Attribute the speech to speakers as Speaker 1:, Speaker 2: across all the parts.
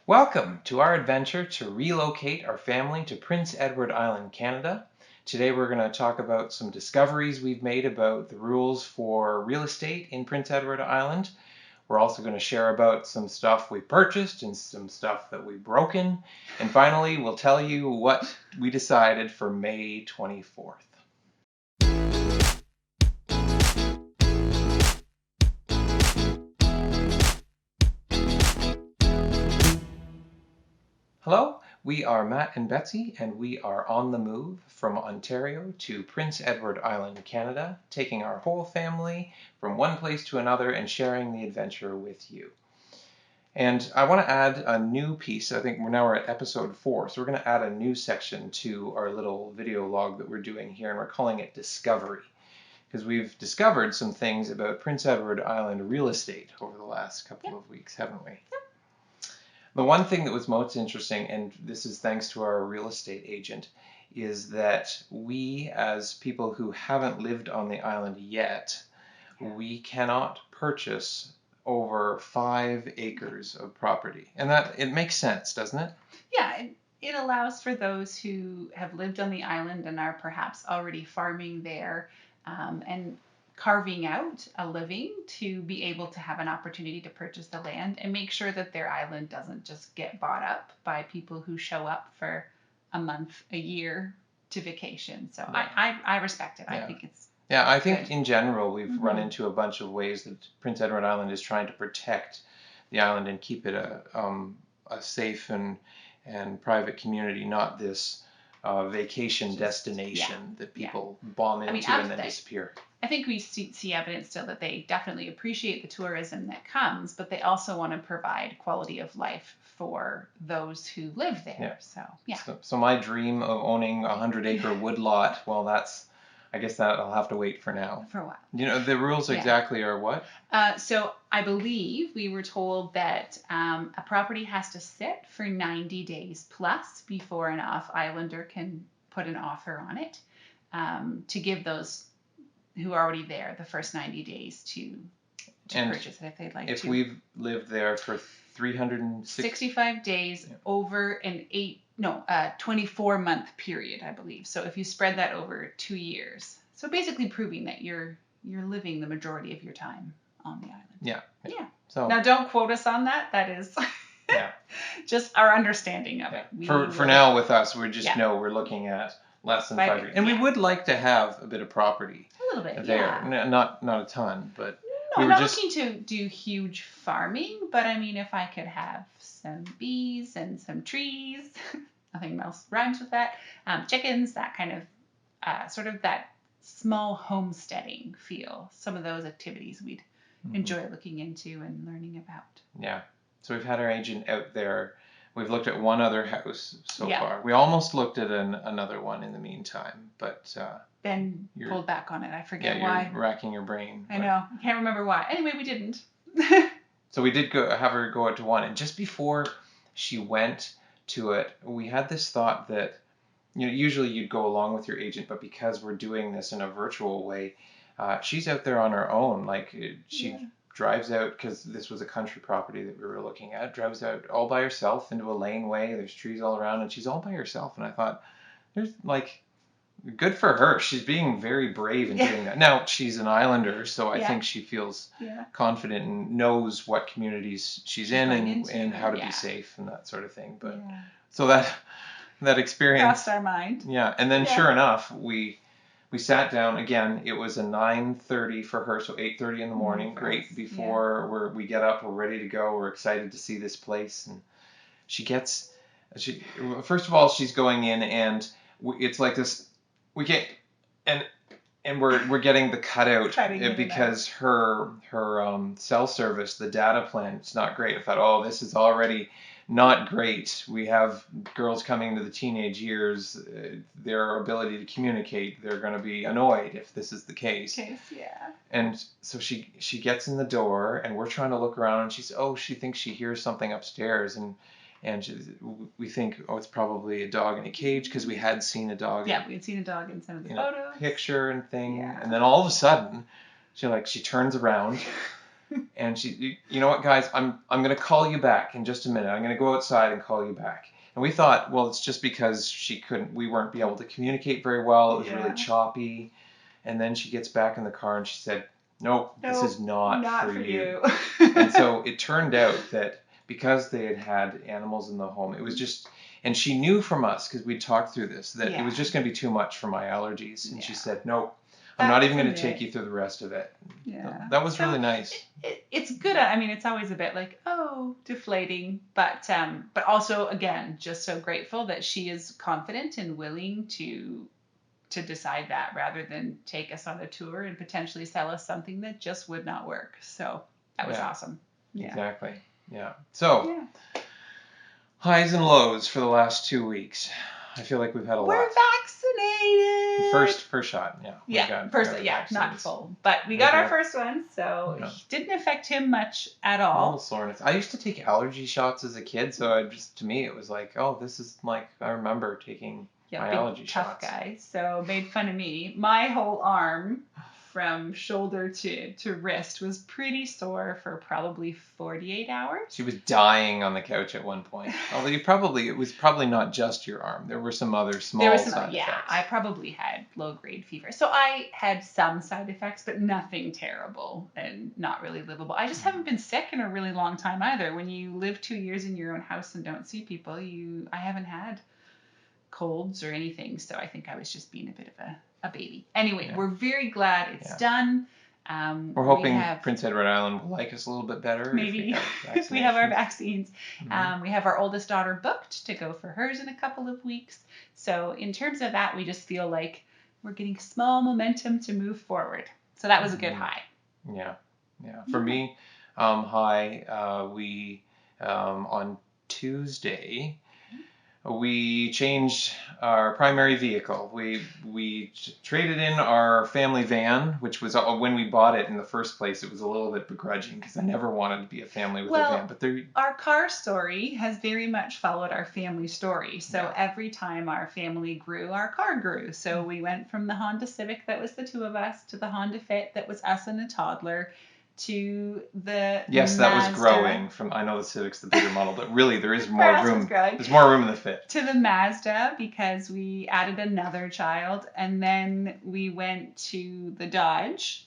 Speaker 1: Welcome to our adventure to relocate our family to Prince Edward Island, Canada. Today we're going to talk about some discoveries we've made about the rules for real estate in Prince Edward Island. We're also going to share about some stuff we purchased and some stuff that we've broken. And finally, we'll tell you what we decided for May 24th. Hello, we are Matt and Betsy, and we are on the move from Ontario to Prince Edward Island, Canada, taking our whole family from one place to another and sharing the adventure with you. And I want to add a new piece. I think we're at episode 4, so we're going to add a new section to our little video log that we're doing here, and we're calling it Discovery, because we've discovered some things about Prince Edward Island real estate over the last couple of weeks, haven't we? The one thing that was most interesting, and this is thanks to our real estate agent, is that we, as people who haven't lived on the island yet, we cannot purchase over 5 acres of property. And that it makes sense, doesn't it?
Speaker 2: Yeah, it allows for those who have lived on the island and are perhaps already farming there and carving out a living to be able to have an opportunity to purchase the land and make sure that their island doesn't just get bought up by people who show up for a month, a year to vacation. So yeah. I respect it.
Speaker 1: Yeah.
Speaker 2: I think it's
Speaker 1: I think
Speaker 2: good.
Speaker 1: In general we've run into a bunch of ways that Prince Edward Island is trying to protect the island and keep it a safe and private community, not this vacation destination that people bomb into and then disappear.
Speaker 2: I think we see evidence still that they definitely appreciate the tourism that comes, but they also want to provide quality of life for those who live there.
Speaker 1: Yeah.
Speaker 2: So, yeah.
Speaker 1: So my dream of owning a 100-acre woodlot, well, I guess that I'll have to wait for now.
Speaker 2: For a while.
Speaker 1: You know, the rules exactly are what?
Speaker 2: So I believe we were told that a property has to sit for 90 days plus before an off-islander can put an offer on it to give those who are already there the first 90 days to purchase it if they'd like to.
Speaker 1: If we've lived there for
Speaker 2: 365 days over an 24-month period, I believe. So if you spread that over 2 years, so basically proving that you're living the majority of your time on the island. Yeah. So now don't quote us on that. That is just our understanding of it.
Speaker 1: For now with us, we just know we're looking at less than 5 years. And we would like to have a bit of property.
Speaker 2: A little bit,
Speaker 1: there. Not a ton, but
Speaker 2: no, I'm not looking to do huge farming, but I mean, if I could have some bees and some trees, nothing else rhymes with that, chickens, that kind of sort of that small homesteading feel. Some of those activities we'd enjoy looking into and learning about. Yeah.
Speaker 1: So we've had our agent out there. We've looked at one other house so far. We almost looked at another one in the meantime, but
Speaker 2: Ben pulled back on it. I forget why.
Speaker 1: You're racking your brain.
Speaker 2: I know. I can't remember why. Anyway, we didn't.
Speaker 1: So we did have her go out to one, and just before she went to it, we had this thought that, you know, usually you'd go along with your agent, but because we're doing this in a virtual way, she's out there on her own. Like she drives out, because this was a country property that we were looking at, drives out all by herself into a laneway. There's trees all around, and she's all by herself. And I thought, good for her. She's being very brave in doing that. Now, she's an islander, so I think she feels confident and knows what communities she's in and how to be safe and that sort of thing. But so that experience
Speaker 2: crossed our mind.
Speaker 1: Yeah, and then sure enough, we sat down again. It was a 9:30 for her, so 8:30 in the morning. Great. Before we get up, we're ready to go. We're excited to see this place, and first of all, she's going in, and it's like this. We get and we're getting the cutout because her cell service, the data plan, it's not great. I thought, this is already not great. We have girls coming to the teenage years, their ability to communicate, they're going to be annoyed if this is the case. And so she gets in the door, and we're trying to look around, and she thinks she hears something upstairs, and we think, it's probably a dog in a cage, because we had seen a dog.
Speaker 2: Yeah, we had seen a dog in some of the photos.
Speaker 1: Picture and thing. And then all of a sudden, she turns around, And you know what, guys, I'm going to call you back in just a minute. I'm going to go outside and call you back. And we thought, well, it's just because we weren't be able to communicate very well. It was really choppy. And then she gets back in the car and she said, nope, this is not for you. And so it turned out that because they had had animals in the home, it was just, and she knew from us, because we talked through this, that it was just going to be too much for my allergies. And she said, nope, I'm not even going to take you through the rest of it.
Speaker 2: Yeah.
Speaker 1: That was really nice.
Speaker 2: It's good. I mean, it's always a bit like, oh, deflating, but also, again, just so grateful that she is confident and willing to decide that rather than take us on a tour and potentially sell us something that just would not work. So that was awesome. Yeah.
Speaker 1: Exactly. Yeah. So, highs and lows for the last 2 weeks. I feel like we've had a lot.
Speaker 2: We're vaccinated.
Speaker 1: First shot, yeah.
Speaker 2: Not full, but we got our first one, so it didn't affect him much at all.
Speaker 1: Normal soreness. I used to take allergy shots as a kid, so to me it was like, oh, this is like, I remember taking my allergy
Speaker 2: tough
Speaker 1: shots.
Speaker 2: Guy, so made fun of me. My whole arm from shoulder to wrist was pretty sore for probably 48 hours.
Speaker 1: She was dying on the couch at one point. Although it was probably not just your arm. There were some other small side effects.
Speaker 2: I probably had low-grade fever. So I had some side effects, but nothing terrible and not really livable. I just haven't been sick in a really long time either. When you live 2 years in your own house and don't see people, I haven't had colds or anything, so I think I was just being a bit of a baby. Anyway, we're very glad it's done.
Speaker 1: We're hoping Prince Edward Island will like us a little bit better.
Speaker 2: Maybe if we have our vaccines. We have our oldest daughter booked to go for hers in a couple of weeks. So in terms of that, we just feel like we're getting small momentum to move forward. So that was a good high.
Speaker 1: Yeah. For me, high. We on Tuesday, we changed our primary vehicle. We traded in our family van, which was when we bought it in the first place. It was a little bit begrudging because I never wanted to be a family with a van. But
Speaker 2: our car story has very much followed our family story. So every time our family grew, our car grew. So we went from the Honda Civic that was the two of us to the Honda Fit that was us and a toddler, to the
Speaker 1: Mazda. That was growing from. I know the Civic's the bigger model, but really there is more room. There's more room in the Fit.
Speaker 2: To the Mazda because we added another child, and then we went to the Dodge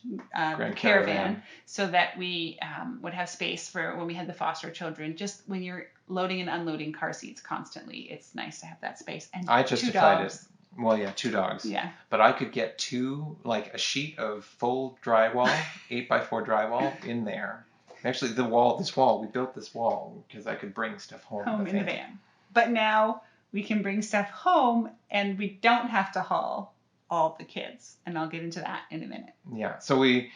Speaker 2: Caravan so that we would have space for when we had the foster children. Just when you're loading and unloading car seats constantly, it's nice to have that space. And
Speaker 1: I justified it. Well, 2 dogs.
Speaker 2: Yeah.
Speaker 1: But I could get a sheet of full drywall, 8x4 drywall in there. Actually, we built this wall because I could bring stuff home
Speaker 2: in the van. But now we can bring stuff home and we don't have to haul all the kids. And I'll get into that in a minute.
Speaker 1: Yeah. So we've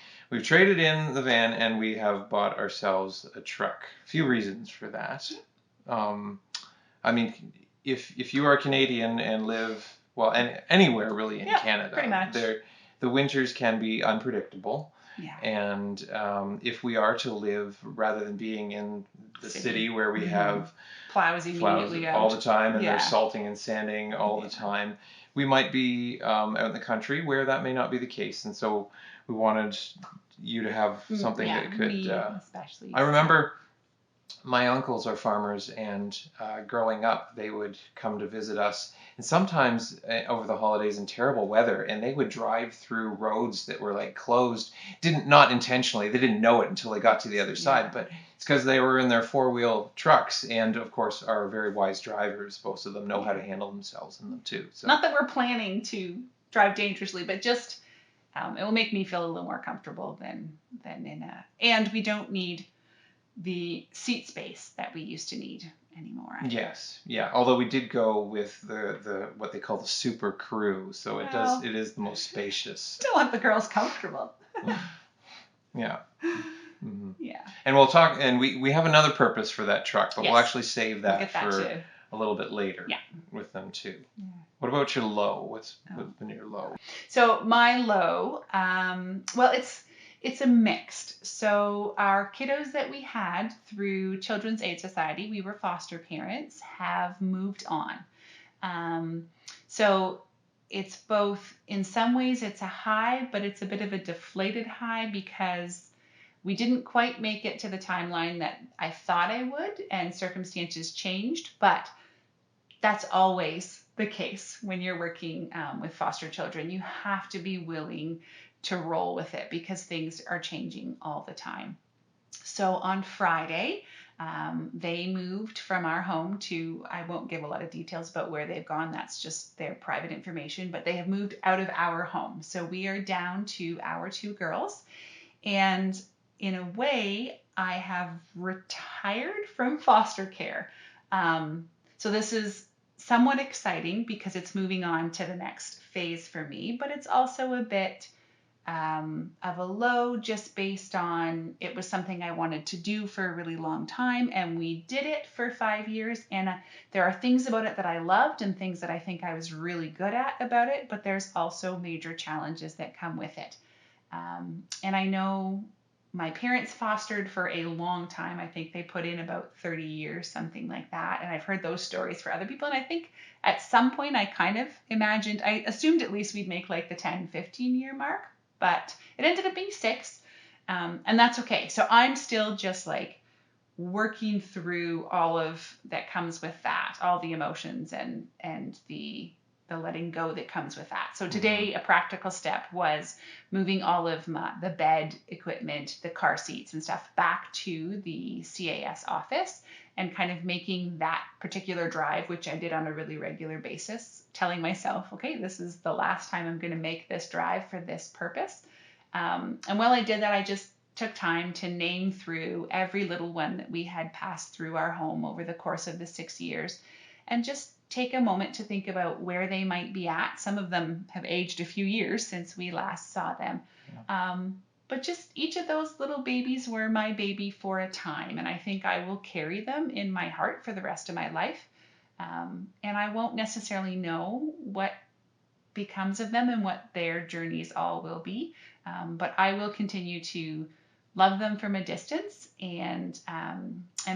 Speaker 1: traded in the van and we have bought ourselves a truck. A few reasons for that. I mean, if you are Canadian and live and anywhere really in Canada,
Speaker 2: pretty much.
Speaker 1: The winters can be unpredictable.
Speaker 2: Yeah.
Speaker 1: And if we are to live, rather than being in the city where we have
Speaker 2: plows immediately
Speaker 1: all the time and they're salting and sanding all the time, we might be out in the country where that may not be the case. And so we wanted you to have something that could.
Speaker 2: Especially.
Speaker 1: I remember my uncles are farmers, and growing up, they would come to visit us. And sometimes over the holidays in terrible weather, and they would drive through roads that were like closed. Not intentionally. They didn't know it until they got to the other side, but it's because they were in their 4-wheel trucks, and of course are very wise drivers. Most of them know how to handle themselves in them too. So.
Speaker 2: Not that we're planning to drive dangerously, but just it will make me feel a little more comfortable than in a. And we don't need the seat space that we used to need anymore.
Speaker 1: Yes, yeah. Although we did go with the what they call the Super Crew, so it is the most spacious.
Speaker 2: Still want the girls comfortable.
Speaker 1: Yeah. Mm-hmm.
Speaker 2: Yeah.
Speaker 1: And we'll talk, and we have another purpose for that truck, but we'll actually save that for a little bit later.
Speaker 2: Yeah.
Speaker 1: With them too. Yeah. What about your low? What's been your low?
Speaker 2: So my low, it's a mixed. So our kiddos that we had through Children's Aid Society, we were foster parents, have moved on. So it's both, in some ways it's a high, but it's a bit of a deflated high because We didn't quite make it to the timeline that I thought I would, and circumstances changed, but that's always the case when you're working with foster children. You have to be willing to roll with it because things are changing all the time. So on Friday, they moved from our home to, I won't give a lot of details about where they've gone, that's just their private information, but they have moved out of our home. So we are down to our two girls. And in a way, I have retired from foster care. So this is somewhat exciting because it's moving on to the next phase for me, but it's also a bit of a low just based on it was something I wanted to do for a really long time, and we did it for 5 years. And there are things about it that I loved and things that I think I was really good at about it, but there's also major challenges that come with it. And I know my parents fostered for a long time. I think they put in about 30 years, something like that. And I've heard those stories for other people. And I think at some point I kind of imagined, I assumed at least we'd make like the 10, 15-year mark, but it ended up being 6. And that's okay. So I'm still just like working through all of that comes with that, all the emotions and the letting go that comes with that. So today, a practical step was moving all of the bed equipment, the car seats and stuff back to the CAS office and kind of making that particular drive, which I did on a really regular basis, telling myself, okay, this is the last time I'm going to make this drive for this purpose. And while I did that, I just took time to name through every little one that we had passed through our home over the course of the 6 years and just take a moment to think about where they might be at. Some of them have aged a few years since we last saw them. But just each of those little babies were my baby for a time, and I think I will carry them in my heart for the rest of my life. And I won't necessarily know what becomes of them and what their journeys all will be, but I will continue to love them from a distance and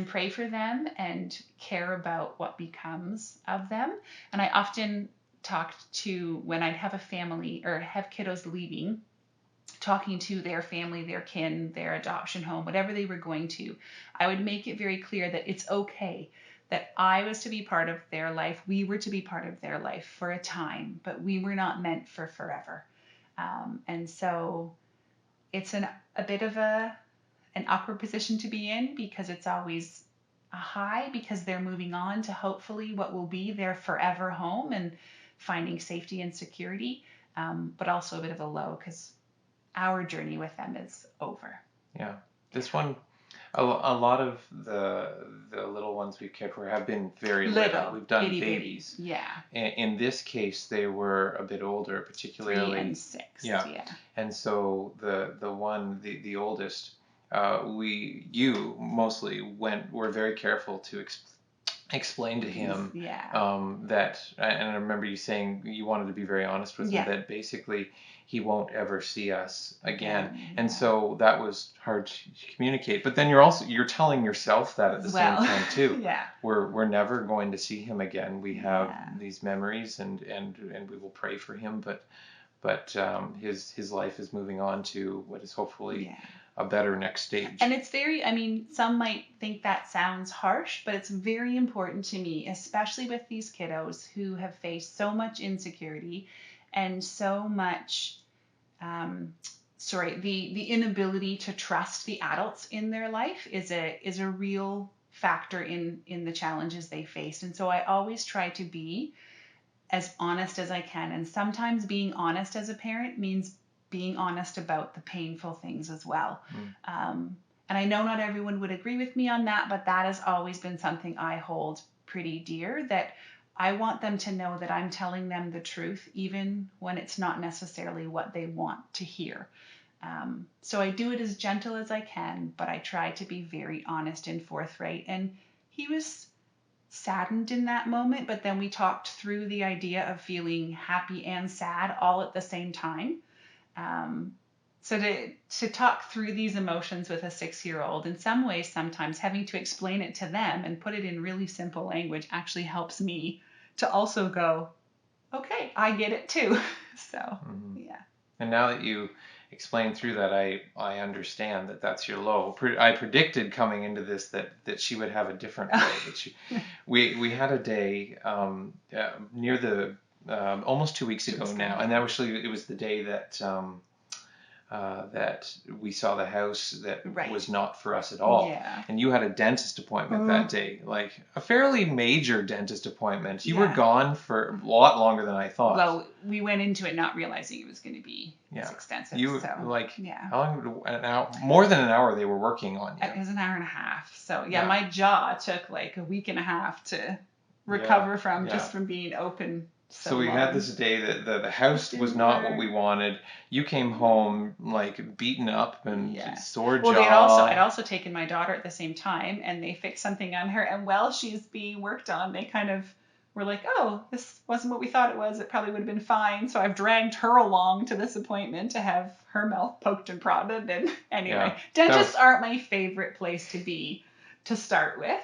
Speaker 2: pray for them and care about what becomes of them. And I often talked to when I'd have a family or have kiddos leaving, talking to their family, their kin, their adoption home, whatever they were going to, I would make it very clear that it's okay that I was to be part of their life. We were to be part of their life for a time, but we were not meant for forever. And so it's a bit of an awkward position to be in because it's always a high because they're moving on to hopefully what will be their forever home and finding safety and security, but also a bit of a low because our journey with them is over.
Speaker 1: Yeah, this one, a lot of the little ones we've cared for have been very little. We've done
Speaker 2: itty bitty.
Speaker 1: babies.
Speaker 2: Yeah.
Speaker 1: In this case, they were a bit older,
Speaker 2: 3
Speaker 1: particularly.
Speaker 2: and 6.
Speaker 1: Yeah.
Speaker 2: Yeah.
Speaker 1: And so the oldest, you mostly were very careful to explain to him
Speaker 2: Yeah.
Speaker 1: that, and I remember you saying you wanted to be very honest with him that basically he won't ever see us again. And so that was hard to communicate. But then you're telling yourself that at the same time too.
Speaker 2: Yeah.
Speaker 1: We're never going to see him again. We have these memories and we will pray for him, but his life is moving on to what is hopefully a better next stage.
Speaker 2: And it's very, I mean, some might think that sounds harsh, but it's very important to me, especially with these kiddos who have faced so much insecurity and so much, the inability to trust the adults in their life is a real factor in the challenges they faced. And so I always try to be as honest as I can. And sometimes being honest as a parent means being honest about the painful things as well. And I know not everyone would agree with me on that, but that has always been something I hold pretty dear, that I want them to know that I'm telling them the truth, even when it's not necessarily what they want to hear. So I do it as gentle as I can, but I try to be very honest and forthright. And he was saddened in that moment, but then we talked through the idea of feeling happy and sad all at the same time. So to talk through these emotions with a 6-year-old, in some ways, sometimes having to explain it to them and put it in really simple language actually helps me to also go, okay, I get it too. So, yeah.
Speaker 1: And now that you explain through that, I understand that that's your low. I predicted coming into this that she would have a different way. That we had a day near the almost 2 weeks ago now, and actually it was the day that we saw the house that
Speaker 2: Right.
Speaker 1: was not for us at all.
Speaker 2: Yeah.
Speaker 1: And you had a dentist appointment that day, like a fairly major dentist appointment. You were
Speaker 2: Yeah.
Speaker 1: gone for a lot longer than I thought.
Speaker 2: Well, we went into it not realizing it was going to be this extensive.
Speaker 1: You
Speaker 2: so,
Speaker 1: how long? An hour, more than an hour. They were working on you.
Speaker 2: It was an hour and a half. So my jaw took like a week and a half to recover from just from being open.
Speaker 1: So we had this day that the house was not what we wanted. You came home like beaten up and sore jaw.
Speaker 2: Well, I'd also taken my daughter at the same time, and they fixed something on her. And while she's being worked on, they kind of were like, "Oh, this wasn't what we thought it was. It probably would have been fine." So I've dragged her along to this appointment to have her mouth poked and prodded. And anyway, dentists aren't my favorite place to be to start with.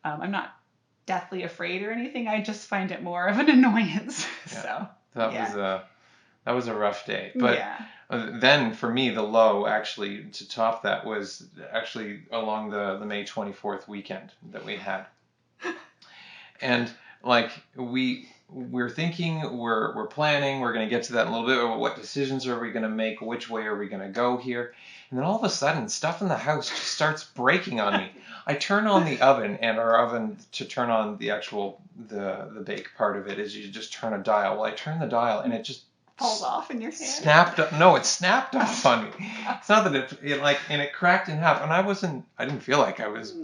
Speaker 2: I'm not deathly afraid or anything. I just find it more of an annoyance. So
Speaker 1: that was a rough day. But then for me, the low actually to top that was actually along the May 24th weekend that we had. And like we're thinking, we're planning, we're going to get to that in a little bit. What decisions are we going to make? Which way are we going to go here? And then all of a sudden, stuff in the house just starts breaking on me. I turn on the oven, and our oven, to turn on the actual the bake part of it is you just turn a dial. Well, I turn the dial, and it just
Speaker 2: falls off in your hand.
Speaker 1: It snapped off on me. It's not that and it cracked in half, and I didn't feel like I was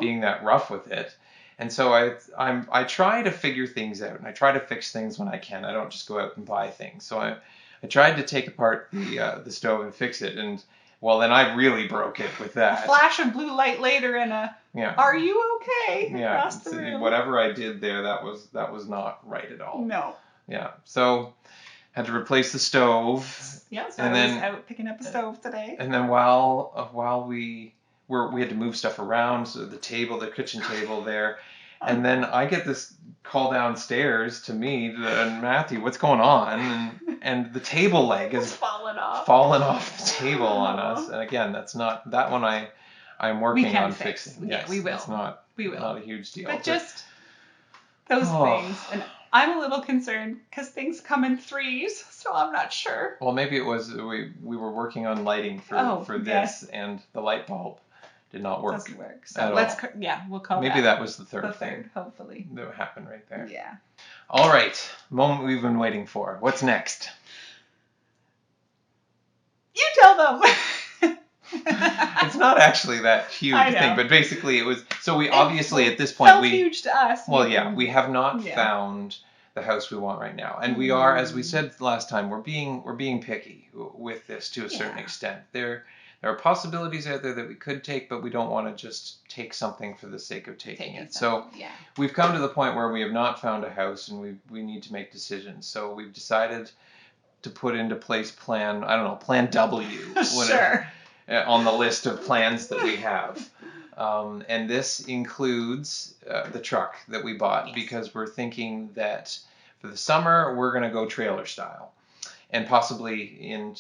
Speaker 1: being that rough with it. And so I try to figure things out, and I try to fix things when I can. I don't just go out and buy things. So I tried to take apart the stove and fix it, and well, then I really broke it with that.
Speaker 2: A flash of blue light later, and "Are you okay?" across the room.
Speaker 1: Whatever I did there, that was not right at all.
Speaker 2: No.
Speaker 1: Yeah. So had to replace the stove.
Speaker 2: Yeah. So I was out picking up the stove today.
Speaker 1: And then while we had to move stuff around, so the kitchen table there. And then I get this call downstairs to me, and Matthew, what's going on? And the table leg is fallen off the table on us. And again, that's not that one. I'm working on fixing.
Speaker 2: Yes, we will.
Speaker 1: It's not a huge deal.
Speaker 2: But just those things. And I'm a little concerned because things come in threes, so I'm not sure.
Speaker 1: Well, maybe it was we were working on lighting for this, and the light bulb did not work.
Speaker 2: Doesn't work. So we'll call
Speaker 1: maybe that was the third
Speaker 2: thing. Hopefully.
Speaker 1: That happened right there.
Speaker 2: Yeah.
Speaker 1: All right. Moment we've been waiting for. What's next?
Speaker 2: You tell them.
Speaker 1: It's not actually that huge thing, but basically it was. So we obviously at this point
Speaker 2: felt huge to us.
Speaker 1: Well, we have not found the house we want right now, and we are, as we said last time, we're being picky with this to a certain extent. There are possibilities out there that we could take, but we don't want to just take something for the sake of taking it. So we've come to the point where we have not found a house, and we need to make decisions. So we've decided to put into place Plan W, whatever, on the list of plans that we have. And this includes the truck that we bought because we're thinking that for the summer we're going to go trailer style. And possibly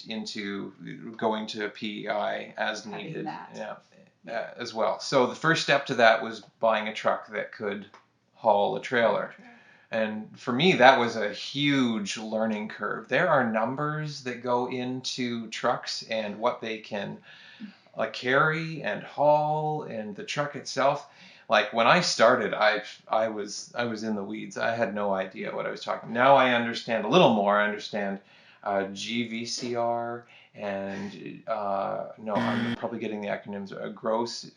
Speaker 1: into going to PEI as needed, as well. So the first step to that was buying a truck that could haul a trailer. And for me, that was a huge learning curve. There are numbers that go into trucks and what they can carry and haul, and the truck itself. Like when I started, I was in the weeds. I had no idea what I was talking. Now I understand a little more. I understand GVCR and I'm probably getting the acronyms. Gross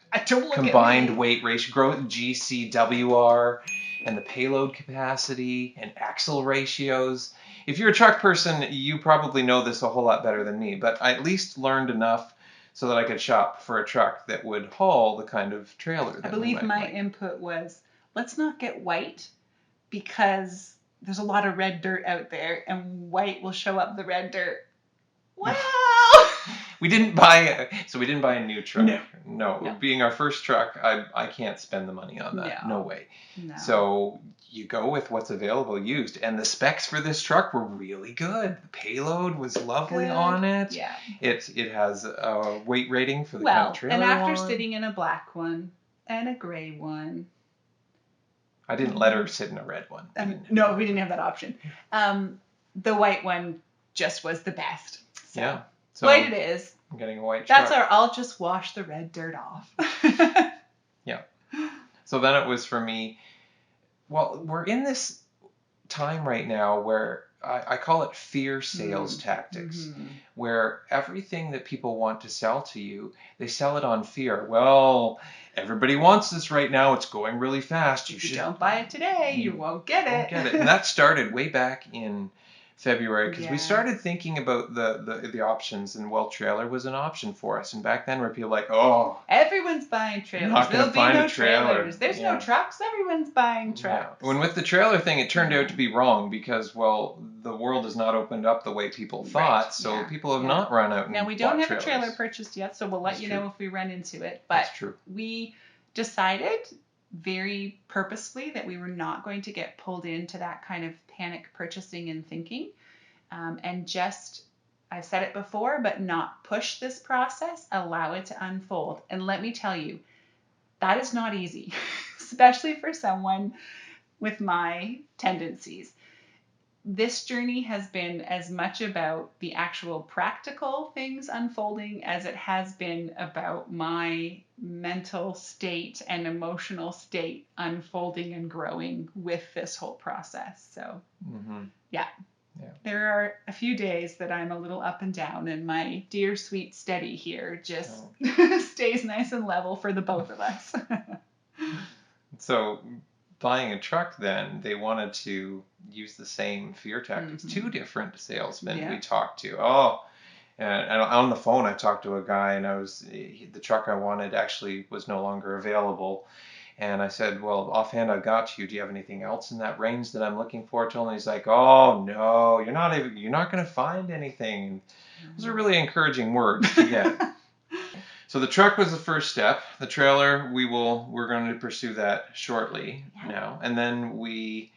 Speaker 1: combined weight ratio, gross GCWR, and the payload capacity and axle ratios. If you're a truck person, you probably know this a whole lot better than me. But I at least learned enough so that I could shop for a truck that would haul the kind of trailer that
Speaker 2: I believe my input was, let's not get white because there's a lot of red dirt out there, and white will show up the red dirt. Well,
Speaker 1: we didn't buy a new truck.
Speaker 2: No.
Speaker 1: No, being our first truck, I can't spend the money on that. No way.
Speaker 2: No.
Speaker 1: So you go with what's available used, and the specs for this truck were really good. The payload was lovely on it.
Speaker 2: Yeah.
Speaker 1: It has a weight rating for the kind of trailer
Speaker 2: and after
Speaker 1: we want.
Speaker 2: sitting in a black one and a gray one.
Speaker 1: I didn't let her sit in a red one.
Speaker 2: No, we didn't have that option. The white one just was the best. So,
Speaker 1: yeah. So
Speaker 2: white it is.
Speaker 1: I'm getting a white truck.
Speaker 2: That's I'll just wash the red dirt off.
Speaker 1: Yeah. So then it was for me, well, we're in this time right now where I call it fear sales tactics, where everything that people want to sell to you, they sell it on fear. Well, everybody wants this right now. It's going really fast.
Speaker 2: If you don't buy it today, you won't get it.
Speaker 1: And that started way back in February, because we started thinking about the options, and trailer was an option for us. And back then, where people were like, oh,
Speaker 2: everyone's buying trailers. There'll be no trailers. There's no trucks. Everyone's buying trucks.
Speaker 1: Yeah. When with the trailer thing, it turned out to be wrong, because the world has not opened up the way people thought. Right. So people have not run out and
Speaker 2: now we don't have
Speaker 1: trailers.
Speaker 2: a trailer purchased yet, so we'll let you know if we run into it. But
Speaker 1: That's true.
Speaker 2: We decided very purposefully that we were not going to get pulled into that kind of panic purchasing and thinking, and just, I've said it before, but not push this process, allow it to unfold. And let me tell you, that is not easy, especially for someone with my tendencies. This journey has been as much about the actual practical things unfolding as it has been about my mental state and emotional state unfolding and growing with this whole process. So, yeah. There are a few days that I'm a little up and down, and my dear sweet steady here just stays nice and level for the both of us.
Speaker 1: So buying a truck, then they wanted to use the same fear tactics. Two different salesmen we talked to. And on the phone I talked to a guy, and the truck I wanted actually was no longer available. And I said, well, offhand, I got you. Do you have anything else in that range that I'm looking for? And he's like, oh no, you're not going to find anything. Those are really encouraging words to get. So the truck was the first step. The trailer, we're going to pursue that shortly now, and then we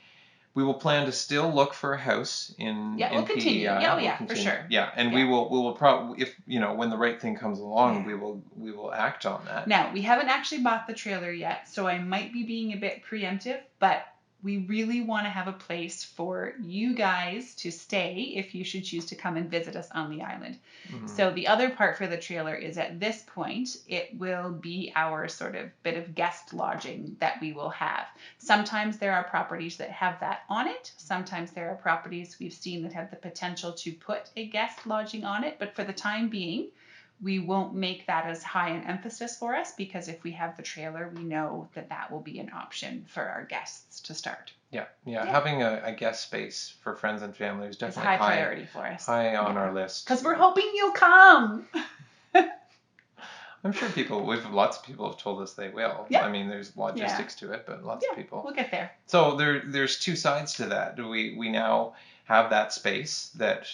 Speaker 1: will plan to still look for a house in
Speaker 2: we'll continue.
Speaker 1: PEI.
Speaker 2: For sure.
Speaker 1: Yeah, and we will probably, if when the right thing comes along, we will act on that.
Speaker 2: Now, we haven't actually bought the trailer yet, so I might be being a bit preemptive, but we really want to have a place for you guys to stay if you should choose to come and visit us on the island. So the other part for the trailer is, at this point, it will be our sort of bit of guest lodging that we will have. Sometimes there are properties that have that on it. Sometimes there are properties we've seen that have the potential to put a guest lodging on it. But for the time being, we won't make that as high an emphasis for us, because if we have the trailer, we know that will be an option for our guests to start.
Speaker 1: Yeah. Having a guest space for friends and family is definitely
Speaker 2: high priority for us.
Speaker 1: High on our list.
Speaker 2: Because we're hoping you'll come.
Speaker 1: I'm sure lots of people have told us they will.
Speaker 2: Yeah.
Speaker 1: I mean, there's logistics to it, but lots of people.
Speaker 2: We'll get there.
Speaker 1: So there's two sides to that. We now have that space that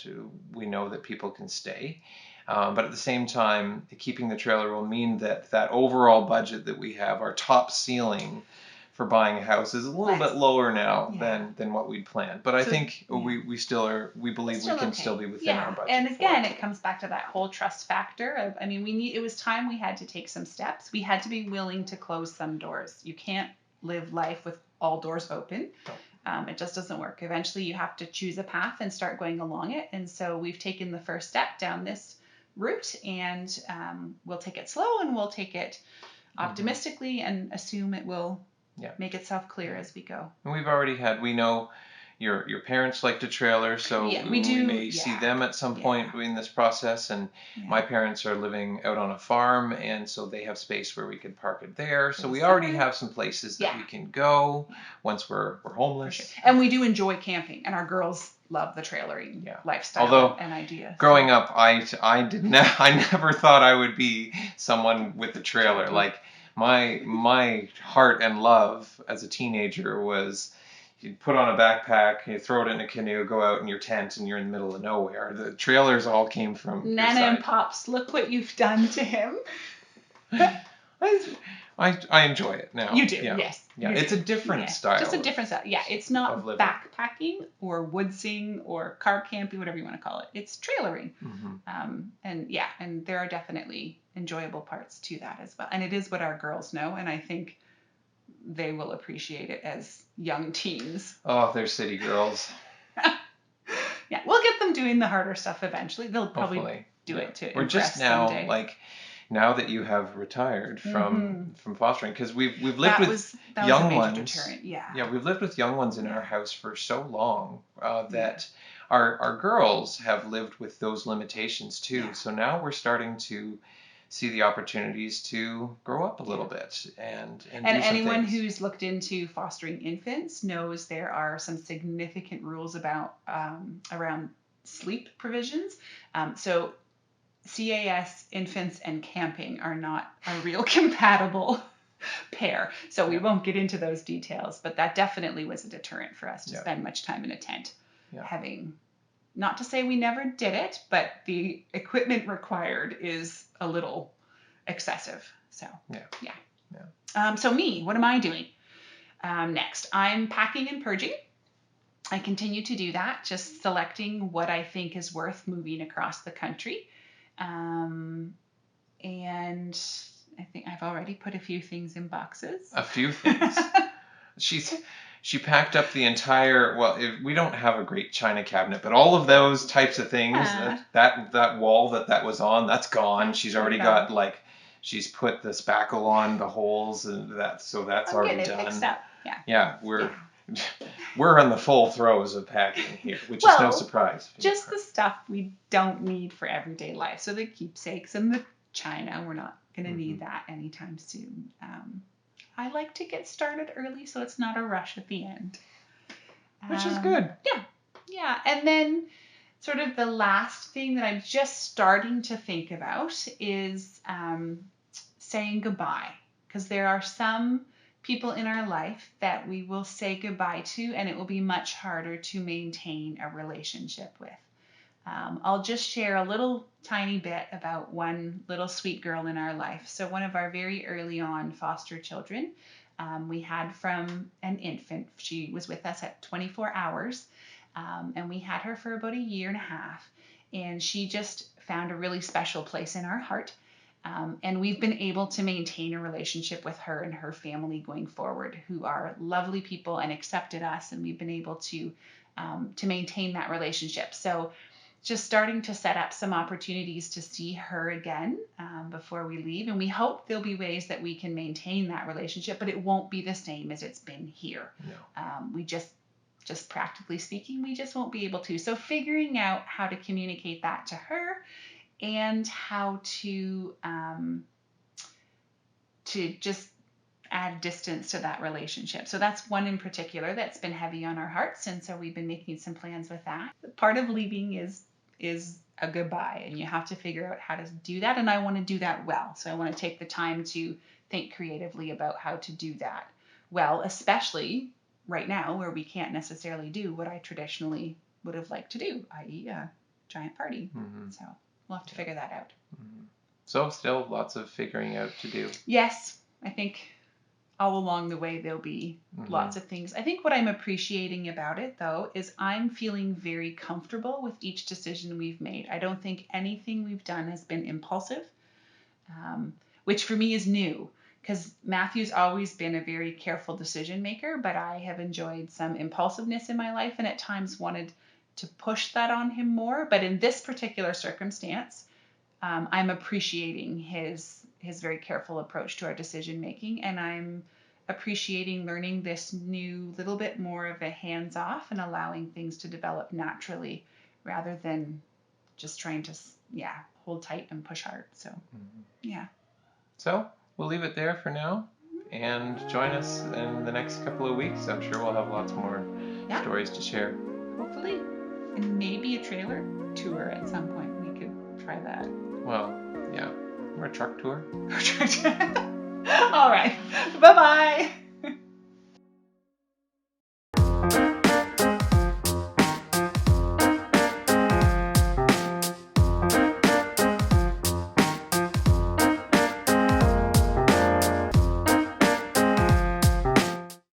Speaker 1: we know that people can stay. But at the same time, keeping the trailer will mean that overall budget that we have, our top ceiling for buying a house, is a little bit lower now than what we'd planned. But I think we believe we can still be within our budget.
Speaker 2: And again, it comes back to that whole trust factor. It was time we had to take some steps. We had to be willing to close some doors. You can't live life with all doors open. No. It just doesn't work. Eventually, you have to choose a path and start going along it. And so we've taken the first step down this route, and we'll take it slow, and we'll take it optimistically, and assume it will make itself clear as we go.
Speaker 1: And we know your parents like to trailer, so we may see them at some point in this process. And my parents are living out on a farm, and so they have space where we could park it there. So we already have some places that we can go once we're homeless.
Speaker 2: Sure. And we do enjoy camping, and our girls love the trailering lifestyle and idea.
Speaker 1: Growing up, I never thought I would be someone with a trailer. Like my heart and love as a teenager was, you put on a backpack, you throw it in a canoe, go out in your tent, and you're in the middle of nowhere. The trailers all came from your
Speaker 2: Nana and
Speaker 1: side.
Speaker 2: Pops, look what you've done to him.
Speaker 1: I enjoy it now.
Speaker 2: You do,
Speaker 1: Yeah.
Speaker 2: yes.
Speaker 1: Yeah,
Speaker 2: You
Speaker 1: it's
Speaker 2: do.
Speaker 1: a different
Speaker 2: Yeah.
Speaker 1: style.
Speaker 2: Just a different style. Yeah, it's not
Speaker 1: of living.
Speaker 2: backpacking or woodsing or car camping, whatever you want to call it. It's trailering. And there are definitely enjoyable parts to that as well. And it is what our girls know, and I think they will appreciate it as young teens.
Speaker 1: Oh, they're city girls.
Speaker 2: Yeah, we'll get them doing the harder stuff eventually. They'll probably
Speaker 1: Hopefully.
Speaker 2: do it to
Speaker 1: We're
Speaker 2: impress
Speaker 1: just now
Speaker 2: someday.
Speaker 1: now that you have retired from fostering, because we've lived
Speaker 2: That
Speaker 1: with
Speaker 2: was
Speaker 1: young
Speaker 2: a major
Speaker 1: ones.
Speaker 2: deterrent. Yeah.
Speaker 1: Yeah, we've lived with young ones in our house for so long that our girls have lived with those limitations too.
Speaker 2: Yeah.
Speaker 1: So now we're starting to see the opportunities to grow up a little bit and do some
Speaker 2: anyone
Speaker 1: things.
Speaker 2: who's looked into fostering infants knows there are some significant rules about around sleep provisions. So CAS, infants, and camping are not a real compatible pair. So we won't get into those details, but that definitely was a deterrent for us to spend much time in a tent. Having, not to say we never did it, but the equipment required is a little excessive. So so me, what am I doing next? I'm packing and purging. I continue to do that, just selecting what I think is worth moving across the country. And I think I've already put a few things in boxes.
Speaker 1: A few things. She packed up the entire. Well, we don't have a great china cabinet, but all of those types of things, that wall that was on, that's gone. She's already got she's put the spackle on the holes and that, so that's already done.
Speaker 2: Fixed up.
Speaker 1: Yeah, we're in the full throes of packing here, which is no surprise.
Speaker 2: Just the stuff we don't need for everyday life. So the keepsakes and the china, we're not going to need that anytime soon. I like to get started early so it's not a rush at the end.
Speaker 1: Which is good.
Speaker 2: Yeah. And then sort of the last thing that I'm just starting to think about is saying goodbye. Because there are some people in our life that we will say goodbye to, and it will be much harder to maintain a relationship with. I'll just share a little tiny bit about one little sweet girl in our life. So one of our very early on foster children, we had from an infant. She was with us at 24 hours, and we had her for about a year and a half. And she just found a really special place in our heart. And we've been able to maintain a relationship with her and her family going forward, who are lovely people and accepted us, and we've been able to maintain that relationship. So just starting to set up some opportunities to see her again before we leave. And we hope there'll be ways that we can maintain that relationship, but it won't be the same as it's been here.
Speaker 1: No.
Speaker 2: We just practically speaking, we just won't be able to. So figuring out how to communicate that to her and how to just add distance to that relationship. So that's one in particular that's been heavy on our hearts, and so we've been making some plans with that. Part of leaving is a goodbye, and you have to figure out how to do that, and I want to do that well. So I want to take the time to think creatively about how to do that well, especially right now where we can't necessarily do what I traditionally would have liked to do, i.e. a giant party. So we'll have to figure that out.
Speaker 1: So still lots of figuring out to do.
Speaker 2: Yes, I think all along the way there'll be lots of things. I think what I'm appreciating about it, though, is I'm feeling very comfortable with each decision we've made. I don't think anything we've done has been impulsive, which for me is new, because Matthew's always been a very careful decision maker, but I have enjoyed some impulsiveness in my life and at times wanted to push that on him more. But in this particular circumstance, I'm appreciating his very careful approach to our decision making, and I'm appreciating learning this new little bit more of a hands off and allowing things to develop naturally rather than just trying to hold tight and push hard. So
Speaker 1: So we'll leave it there for now, and join us in the next couple of weeks. I'm sure we'll have lots more stories to share.
Speaker 2: Hopefully, and maybe a trailer tour at some point. We could try that.
Speaker 1: Well, yeah. Or a truck tour.
Speaker 2: All right. Bye-bye.